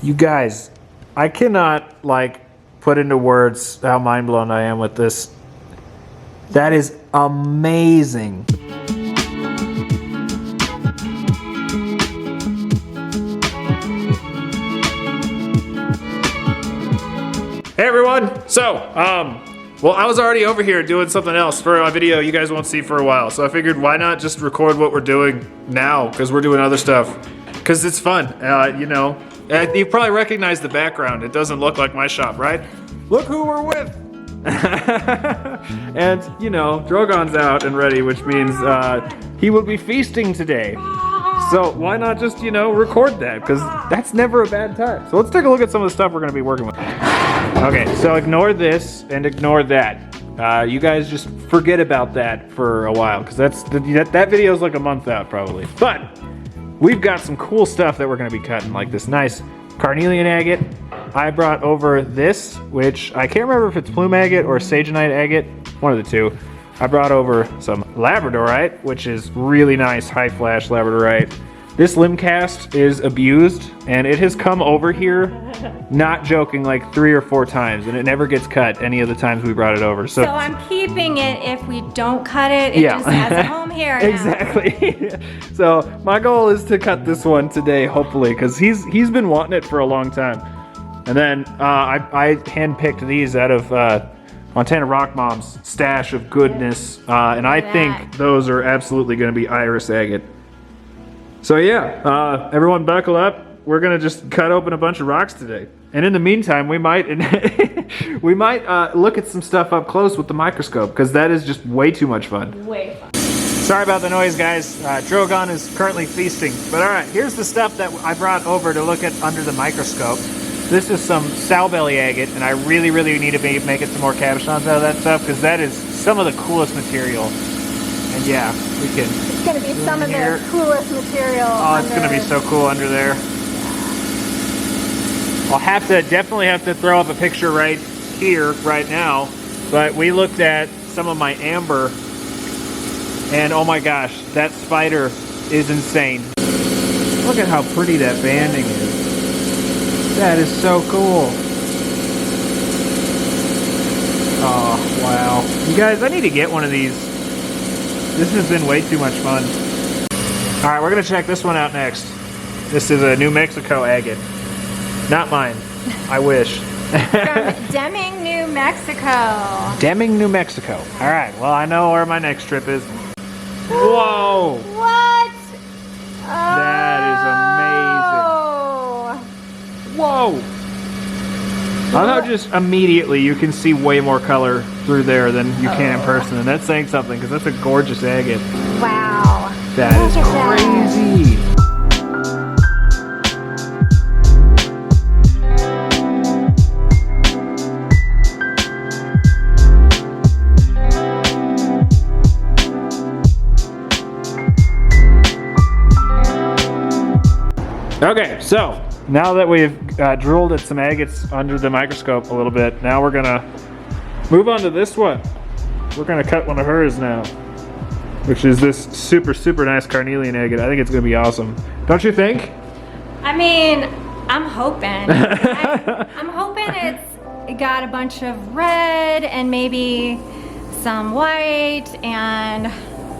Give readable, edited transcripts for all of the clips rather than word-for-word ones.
You guys, I cannot like put into words how mind blown I am with this. That is amazing. Hey everyone, so well, I was already over here doing something else for a video you guys won't see for a while, so I figured why not just record what we're doing now, because we're doing other stuff, because it's fun, you know. You probably recognize the background. It doesn't look like my shop, right? Look who we're with! And, you know, Drogon's out and ready, which means he will be feasting today. So why not just, you know, record that, because that's never a bad time. So let's take a look at some of the stuff we're going to be working with. Okay, so ignore this and ignore that. You guys just forget about that for a while, because that video is like a month out probably. But we've got some cool stuff that we're going to be cutting, like this nice carnelian agate. I brought over this, which I can't remember if it's plume agate or sagenite agate, one of the two. I brought over some labradorite, which is really nice high flash labradorite. This limb cast is abused, and it has come over here, not joking, like 3 or 4 times, and it never gets cut any of the times we brought it over. So I'm keeping it. If we don't cut it, it just has a home here now. Exactly. So my goal is to cut this one today, hopefully, because he's been wanting it for a long time. And then I handpicked these out of Montana Rock Mom's stash of goodness, and I think those are absolutely going to be iris agate. So yeah, everyone buckle up. We're gonna just cut open a bunch of rocks today. And in the meantime, we might look at some stuff up close with the microscope, because that is just way too much fun. Way fun. Sorry about the noise, guys. Drogon is currently feasting. But all right, here's the stuff that I brought over to look at under the microscope. This is some sowbelly agate, and I really, really need to be making some more cabochons out of that stuff, because that is some of the coolest material. And yeah, we can. It's gonna be some of the coolest material. Oh, it's gonna be so cool under there. I'll definitely have to throw up a picture right here, right now. But we looked at some of my amber, and oh my gosh, that spider is insane. Look at how pretty that banding is. That is so cool. Oh, wow. You guys, I need to get one of these. This has been way too much fun. All right, we're gonna check this one out next. This is a New Mexico agate. Not mine, I wish. From Deming, New Mexico. Deming, New Mexico. All right, well, I know where my next trip is. Whoa! What? That is amazing. Whoa! I love how just immediately you can see way more color through there than you can in person, and that's saying something, because that's a gorgeous agate. Wow. That is crazy. Okay, so now that we've drilled at some agates under the microscope a little bit, now we're gonna move on to this one. We're gonna cut one of hers now, which is this super, super nice carnelian agate. I think it's gonna be awesome. Don't you think? I mean, I'm hoping. I'm hoping it got a bunch of red and maybe some white and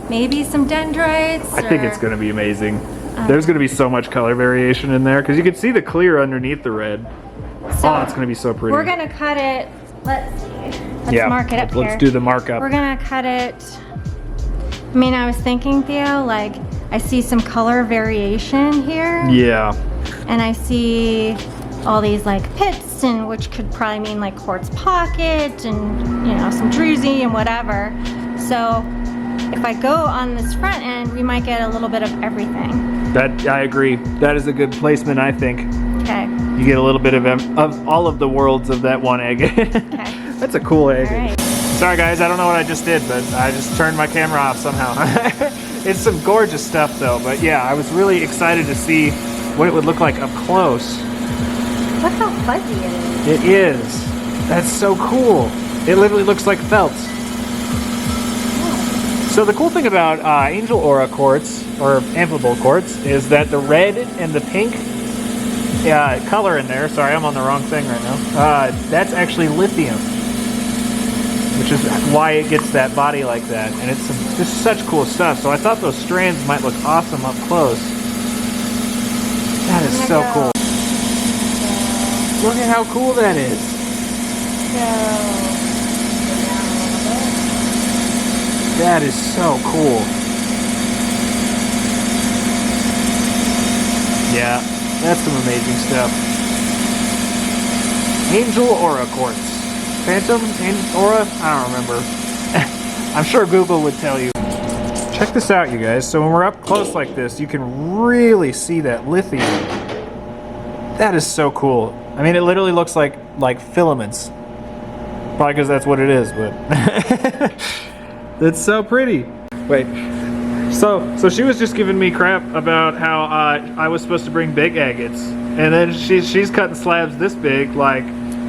maybe some dendrites. I think it's gonna be amazing. There's gonna be so much color variation in there, because you can see the clear underneath the red. So oh, it's gonna be so pretty. We're gonna cut it. Let's see. Let's mark it up here. Let's do the markup. We're gonna cut it. I mean, I was thinking, Theo, like, I see some color variation here. Yeah. And I see all these like pits, and which could probably mean like quartz pocket and, you know, some druzy and whatever. So if I go on this front end, we might get a little bit of everything. That, I agree. That is a good placement, I think. Okay. You get a little bit of all of the worlds of that one agate. Okay. That's a cool agate. All right. Sorry guys, I don't know what I just did, but I just turned my camera off somehow. It's some gorgeous stuff though, but yeah, I was really excited to see what it would look like up close. Look how fuzzy it is. It is. That's so cool. It literally looks like felt. So the cool thing about Angel Aura quartz, or amphibole quartz, is that the red and the pink color in there. Sorry, I'm on the wrong thing right now. That's actually lithium, which is why it gets that body like that. And it's just such cool stuff. So I thought those strands might look awesome up close. That is so cool. Look at how cool that is. That is so cool. Yeah, that's some amazing stuff. Angel Aura quartz. Phantom? Aura? I don't remember. I'm sure Google would tell you. Check this out, you guys. So when we're up close like this, you can really see that lithium. That is so cool. I mean, it literally looks like filaments. Probably because that's what it is, but it's so pretty. Wait. So she was just giving me crap about how I was supposed to bring big agates, and then she's cutting slabs this big, like.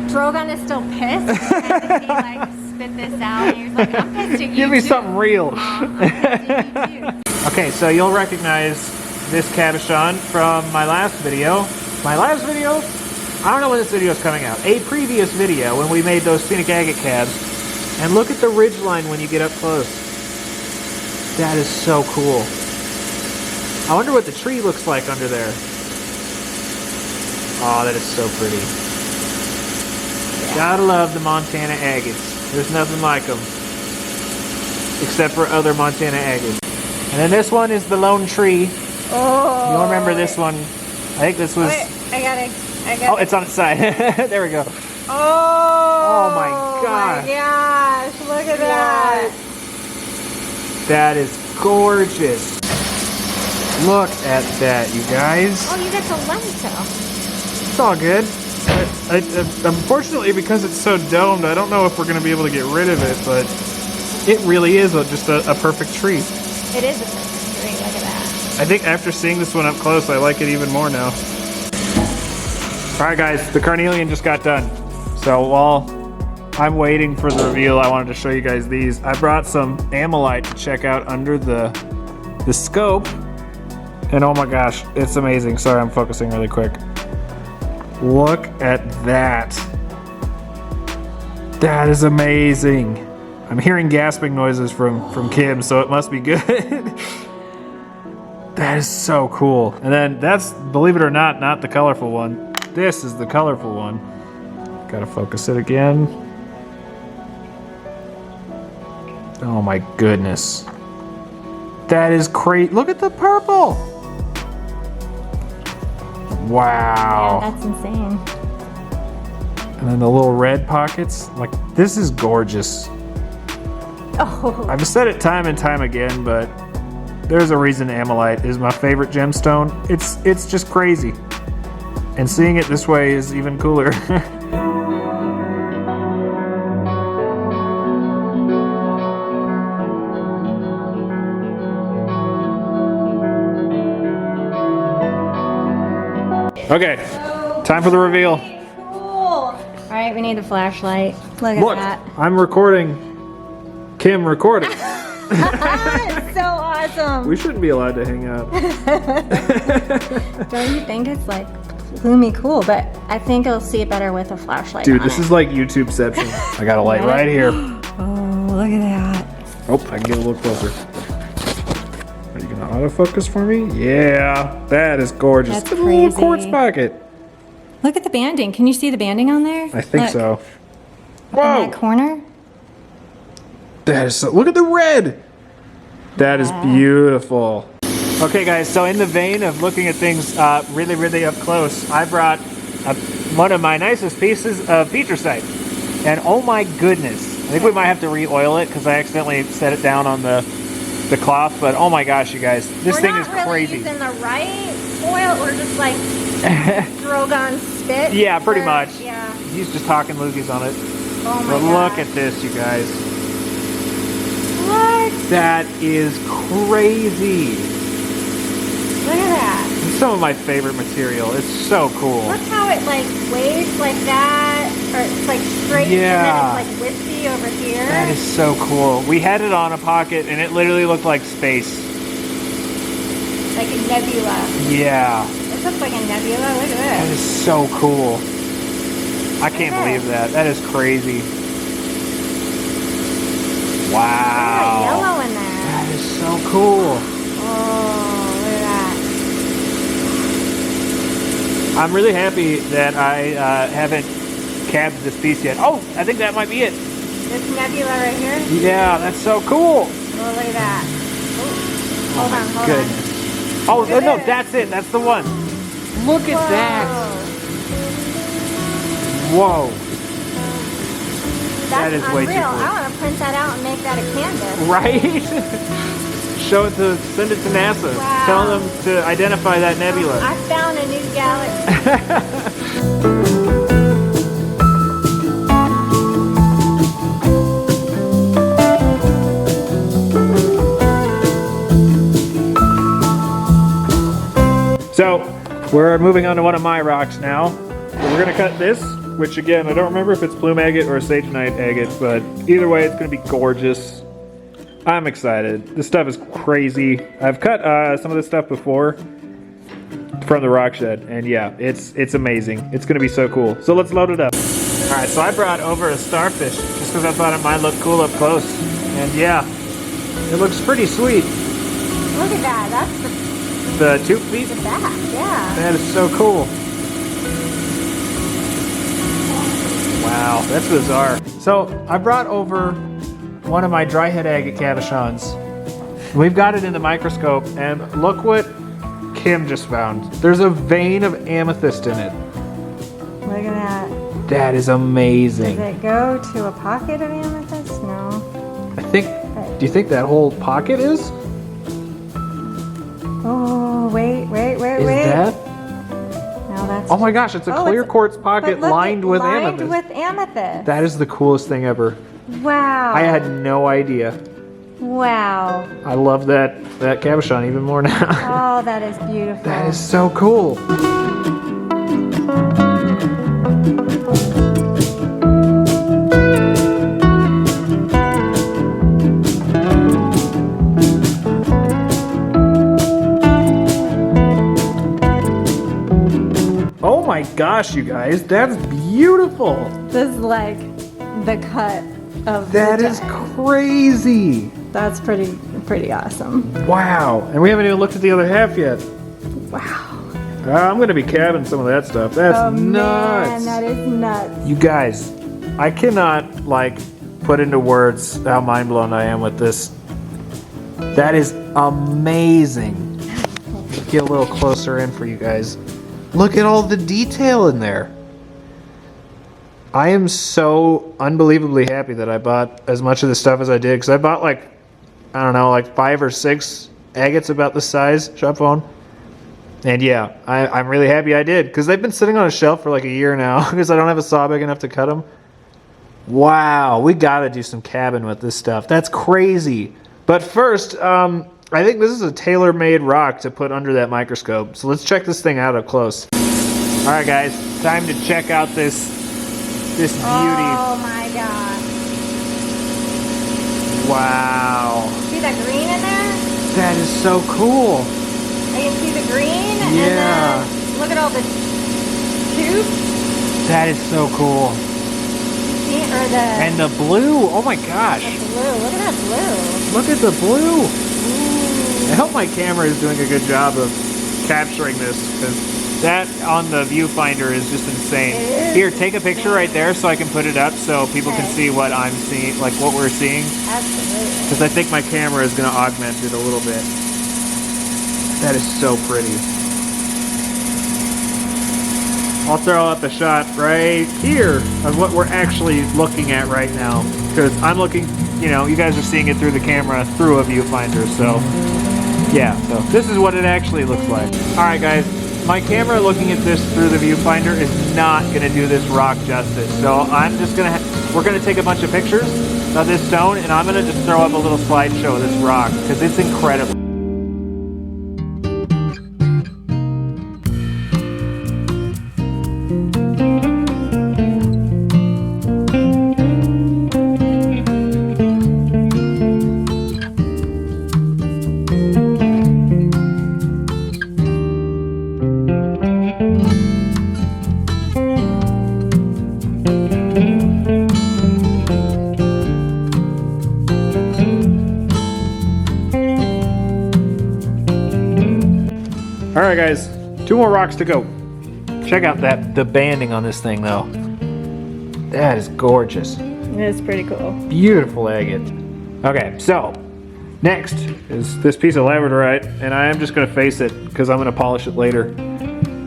Drogon is still pissed because he like spit this out, and he was like, "I'm pissed at you." Give me too. something real. I'm pissed at you too. Okay, so you'll recognize this cabochon from my last video. My last video? I don't know when this video is coming out. A previous video when we made those scenic agate cabs. And look at the ridge line when you get up close. That is so cool. I wonder what the tree looks like under there. Oh, that is so pretty. Yeah. Gotta love the Montana agates. There's nothing like them. Except for other Montana agates. And then this one is the lone tree. Oh. You'll remember this one. I think this was... Wait, I got it. Oh, it's on its side. There we go. Oh my gosh. My gosh, look at that. That is gorgeous. Look at that, you guys. Oh, you got the lentil. It's all good. Unfortunately, because it's so domed, I don't know if we're going to be able to get rid of it, but it really is just a perfect tree. It is a perfect tree, look at that. I think after seeing this one up close, I like it even more now. Alright guys, the carnelian just got done. So while I'm waiting for the reveal, I wanted to show you guys these. I brought some ammolite to check out under the scope. And oh my gosh, it's amazing. Sorry, I'm focusing really quick. Look at that. That is amazing. I'm hearing gasping noises from Kim, so it must be good. That is so cool. And then that's, believe it or not the colorful one. This is the colorful one. Gotta focus it again. Oh my goodness. That is crazy. Look at the purple. Wow. Yeah, that's insane. And then the little red pockets. Like, this is gorgeous. Oh. I've said it time and time again, but there's a reason ammolite is my favorite gemstone. It's just crazy. And seeing it this way is even cooler. Okay, time for the reveal. Cool. All right, we need a flashlight. Look at that. I'm recording. Kim recording. It's so awesome. We shouldn't be allowed to hang out. Don't you think it's like gloomy cool? But I think you'll see it better with a flashlight. Dude, this is like YouTubeception. I got a light right here. Oh, look at that. Oh, I can get a little closer. Are you gonna autofocus for me? Yeah, that is gorgeous. That's Look at the little crazy. quartz pocket. Look at the banding. Can you see the banding on there? I think Look, so. In Whoa! that corner. That is so, look at the red! That is beautiful. Okay guys, so in the vein of looking at things really, really up close, I brought one of my nicest pieces of pietersite. And oh my goodness, I think we might have to re-oil it because I accidentally set it down on the cloth, but oh my gosh, you guys, this thing is crazy. We're not really using the right oil, we're just like Drogon spit. Yeah, pretty much. Yeah. He's just talking loogies on it. Oh my But gosh. look at this, you guys. What? That is crazy. Look at that. It's some of my favorite material. It's so cool. Look how it like waves like that, or it's like straight Yeah. and then it's like wispy over here. That is so cool. We had it on a pocket and it literally looked like space. Like a nebula. Yeah. It's looks like a nebula. Look at That this. is so cool. I can't believe that. That is crazy. Wow. Yellow in there. That is so cool. Oh, look at that. I'm really happy that I haven't cabbed this piece yet. Oh, I think that might be it. This nebula right here. Yeah, that's so cool. Oh, look at that. Oh, hold on, hold Goodness. on. Oh, Look at no, this. that's it. That's the one. Look at Whoa. that. Whoa. That's That is way too unreal. cool. I want to print that out and make that a canvas. Right? Show it to, send it to NASA. Wow. Tell them to identify that nebula. I found a new galaxy. So, we're moving on to one of my rocks now. So we're gonna cut this, which again, I don't remember if it's plume agate or sagenite agate, but either way, it's gonna be gorgeous. I'm excited. This stuff is crazy. I've cut some of this stuff before from the rock shed, and yeah, it's amazing. It's gonna be so cool. So let's load it up. All right, so I brought over a starfish just because I thought it might look cool up close, and yeah, it looks pretty sweet. Look at that. That's The tube feet. the back. Yeah. That is so cool. Wow, that's bizarre. So I brought over one of my dryhead agate cabochons. We've got it in the microscope, and look what Kim just found. There's a vein of amethyst in it. Look at that. That is Does amazing. it go to a pocket of amethyst? No. I think. Do you think that whole pocket is? Oh, wait. Is that? No, that's. Oh my gosh! It's a Oh, clear it's- quartz but pocket look, lined with lined amethyst. with amethyst. That is the coolest thing ever. Wow. I had no idea. Wow. I love that cabochon even more now. Oh, that is beautiful. That is so cool. Oh my gosh, you guys, that's beautiful. This is like the cut of That the is day. crazy. That's pretty awesome. Wow, and we haven't even looked at the other half yet. Wow. I'm gonna be cabbing some of that stuff. That's Oh nuts. man, that is nuts. You guys, I cannot like put into words how mind blown I am with this. That is amazing. Get a little closer in for you guys. Look at all the detail in there. I am so unbelievably happy that I bought as much of this stuff as I did, because I bought like, I don't know, like 5 or 6 agates about this size, shop phone. And yeah, I'm really happy I did, because they've been sitting on a shelf for like a year now, because I don't have a saw big enough to cut them. Wow, we gotta do some cabbing with this stuff. That's crazy. But first, I think this is a tailor-made rock to put under that microscope. So let's check this thing out up close. All right, guys, time to check out this beauty. Oh my god. Wow, See that green in there? that is so cool. I can see the green. Yeah. And then look at all the tubes. That is so cool. See, or the, And the blue, oh my gosh. the blue. Look at that blue. Look at the blue. I hope my camera is doing a good job of capturing this, because that on the viewfinder is just insane. It is Here, take a picture right there so I can put it up so people can Okay. see what I'm seeing, like what we're seeing. Absolutely. Because I think my camera is going to augment it a little bit. That is so pretty. I'll throw up a shot right here of what we're actually looking at right now. Because I'm looking, you know, you guys are seeing it through the camera through a viewfinder. So, yeah. So this is what it actually looks like. Alright guys, my camera looking at this through the viewfinder is not going to do this rock justice. So I'm just going to, we're going to take a bunch of pictures of this stone, and I'm going to just throw up a little slideshow of this rock, because it's incredible. right, guys, 2 more rocks to go. Check out the banding on this thing, though. That is gorgeous. It's pretty cool. Beautiful agate. Okay, so next is this piece of labradorite, and I am just going to face it because I'm going to polish it later.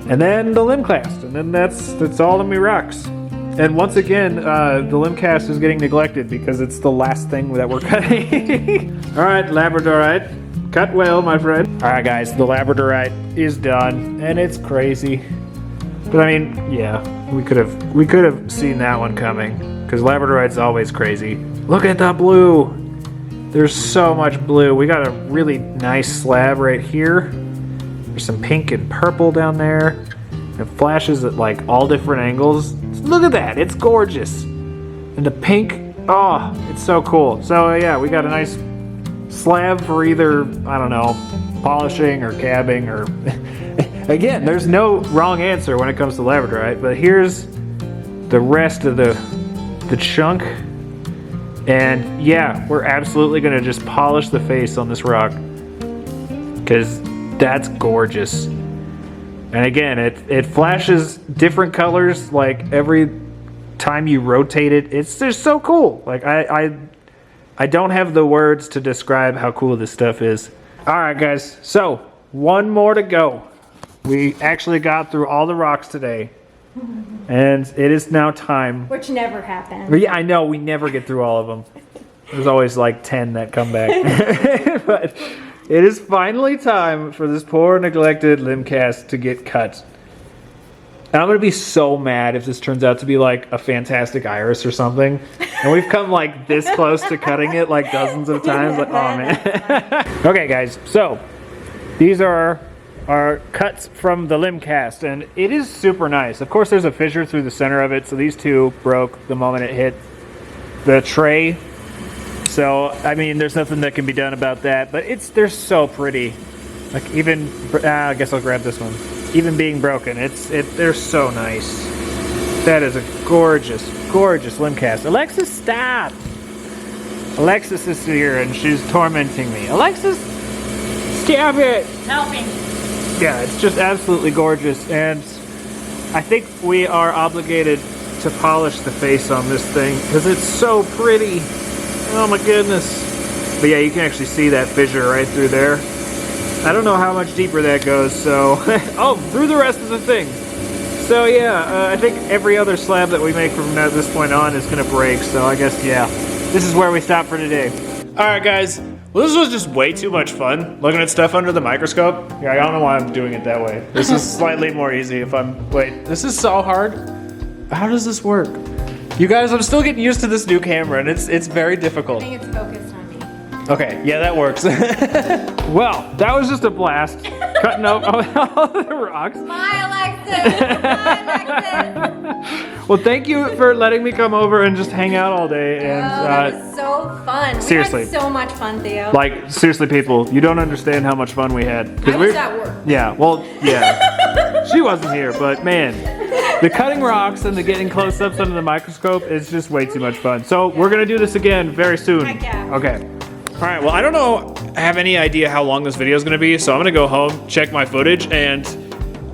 And then the limb cast, and then that's all of me rocks. And once again, the limb cast is getting neglected because it's the last thing that we're cutting. All right, labradorite. Cut well, my friend. All right, guys, the labradorite is done, and it's crazy. But I mean, yeah, we could have seen that one coming, because labradorite's always crazy. Look at the blue. There's so much blue. We got a really nice slab right here. There's some pink and purple down there. It flashes at like all different angles. Look at that, it's gorgeous. And the pink, oh, it's so cool. So yeah, we got a nice slab for either, I don't know, polishing or cabbing or... Again, there's no wrong answer when it comes to labradorite, but here's the rest of the chunk. And yeah, we're absolutely gonna just polish the face on this rock because that's gorgeous. And again, it flashes different colors like every time you rotate it. It's just so cool. Like I don't have the words to describe how cool this stuff is. All right, guys, so 1 more to go. We actually got through all the rocks today, and it is now time. Which never happens. Yeah, I know, we never get through all of them. There's always like 10 that come back. But it is finally time for this poor neglected limb cast to get cut. And I'm gonna be so mad if this turns out to be like a fantastic iris or something. And we've come like this close to cutting it like dozens of times. Like, oh man. Okay, guys, so these are our cuts from the limb cast, and it is super nice. Of course, there's a fissure through the center of it, so these 2 broke the moment it hit the tray. So, I mean, there's nothing that can be done about that, but they're so pretty. Like even, I guess I'll grab this one. Even being broken, they're so nice. That is a gorgeous, gorgeous limb cast. Alexis, stop! Alexis is here and she's tormenting me. Alexis, stop it! Helping. Yeah, it's just absolutely gorgeous, and I think we are obligated to polish the face on this thing because it's so pretty. Oh my goodness. But yeah, you can actually see that fissure right through there. I don't know how much deeper that goes, so... oh, through the rest of the thing. So yeah, I think every other slab that we make from this point on is going to break, so I guess, yeah. This is where we stop for today. Alright guys, well this was just way too much fun, looking at stuff under the microscope. Yeah, I don't know why I'm doing it that way. This is slightly more easy if I'm... Wait, this is so hard. How does this work? You guys, I'm still getting used to this new camera, and it's very difficult. I think it's focused on me. Okay, yeah, that works. Well, that was just a blast. Cutting up all the rocks. Bye, Alexis! Bye, Alexis! Well, thank you for letting me come over and just hang out all day. And that was so fun. Seriously. We had so much fun, Theo. Like, seriously, people, you don't understand how much fun we had. I was at work. Yeah, well, yeah. She wasn't here, but man, the cutting rocks and the getting close-ups under the microscope is just way too much fun. So we're gonna do this again very soon. Heck yeah. Okay. All right, well, I don't have any idea how long this video is gonna be, so I'm gonna go home, check my footage, and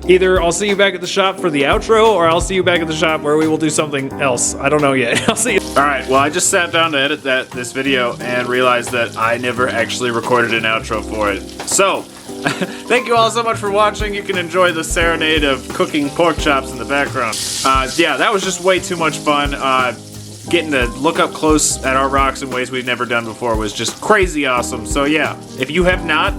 either I'll see you back at the shop for the outro, or I'll see you back at the shop where we will do something else. I don't know yet. I'll see you. All right, well, I just sat down to edit this video and realized that I never actually recorded an outro for it. So, thank you all so much for watching. You can enjoy the serenade of cooking pork chops in the background. Yeah, that was just way too much fun. Getting to look up close at our rocks in ways we've never done before was just crazy awesome. So yeah, if you have not,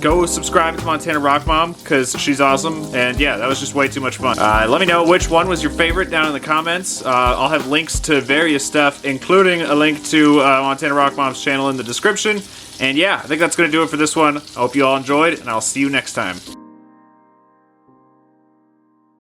go subscribe to Montana Rock Mom, because she's awesome. And yeah, that was just way too much fun. Let me know which one was your favorite down in the comments. I'll have links to various stuff, including a link to Montana Rock Mom's channel in the description. And yeah, I think that's going to do it for this one. I hope you all enjoyed, and I'll see you next time.